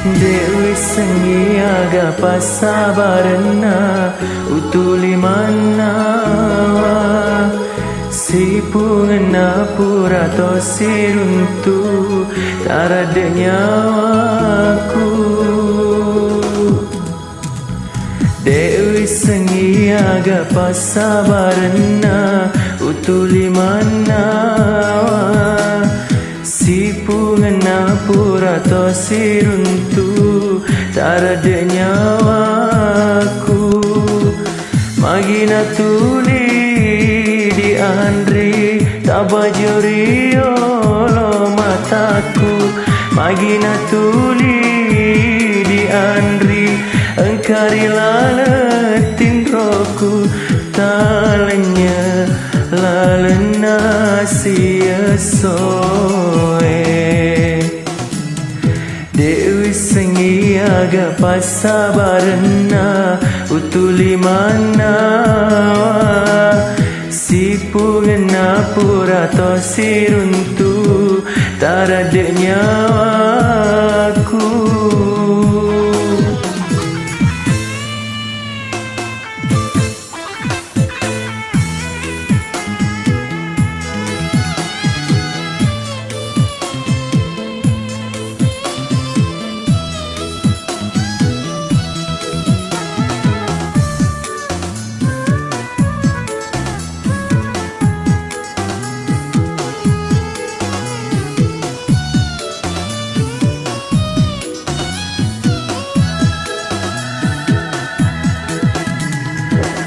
Dewi sengi aga pasabarna utuli mana sipungan pura to siruntu tarada nyawaku. Dewi sengi aga pasabarna utuli mana sipungan pura to siruntu tarada nyawaku. Magina tuli di andri tabajuri olo mataku. Magina tuli di andri engkari laletin roku talanya lalena sia soe. Dewi sengi aga pasabarna utuli mana sipungan pura to siruntu tarada nyawaku.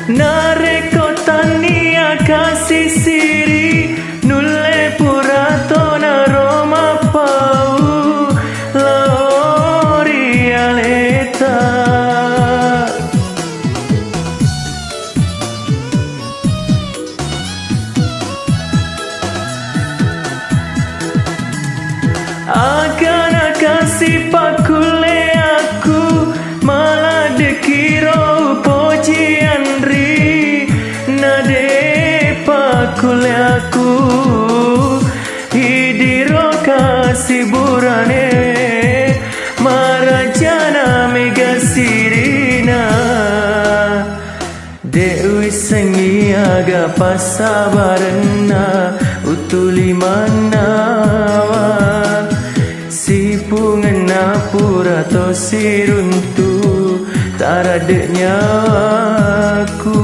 Nareko tania kasih siri nulle purato na Roma pau laori aleta. Akan kasih pakule aku malah dekiro pujian kule aku hidiro kasih burane marajana mega sirina. Dewi sengi aga pasabarna utuli mana sipungan pura to siruntu tarada nyawaku.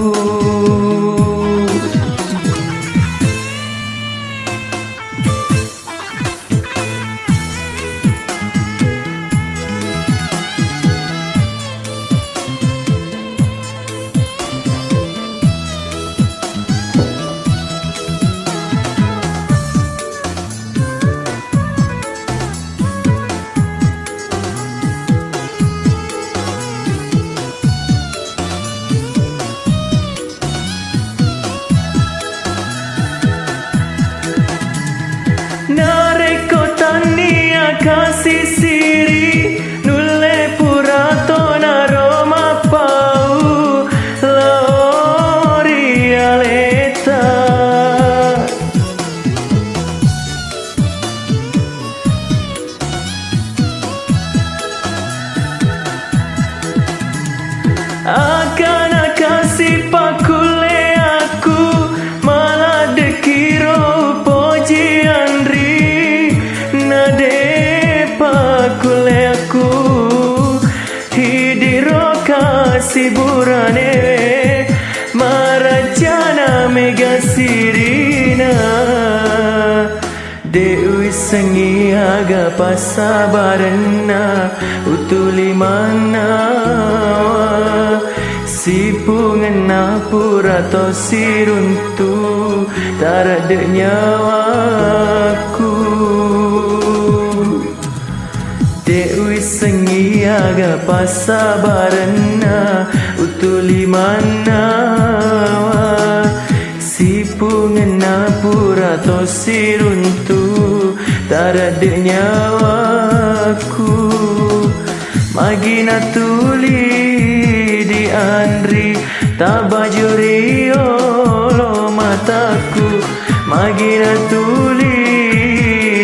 Nareko tania kasih siri nulle purato na Roma pau laori aleta. Akan kasih pakule aku malah dekiro pujian kule aku hidiro kasih burane marajana mega sirina. Dewi sengi aga pasabarna utuli mana sipungan pura to siruntu tarada nyawaku. Dewi sengi aga pasabarna utuli mana sipungan pura to siruntu tarada nyawaku. Magina tuli di andri tabajuri olo mataku. Magina tuli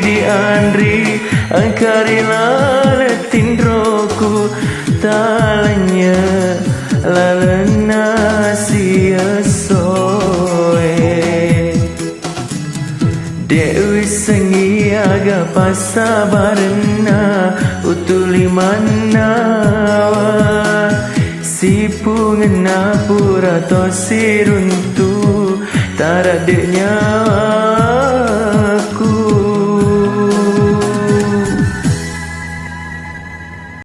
di andri angkari laletin roh Dewi sengi aga pasabarna utuli manawa sipu ngena pura to siruntu taradek nyawa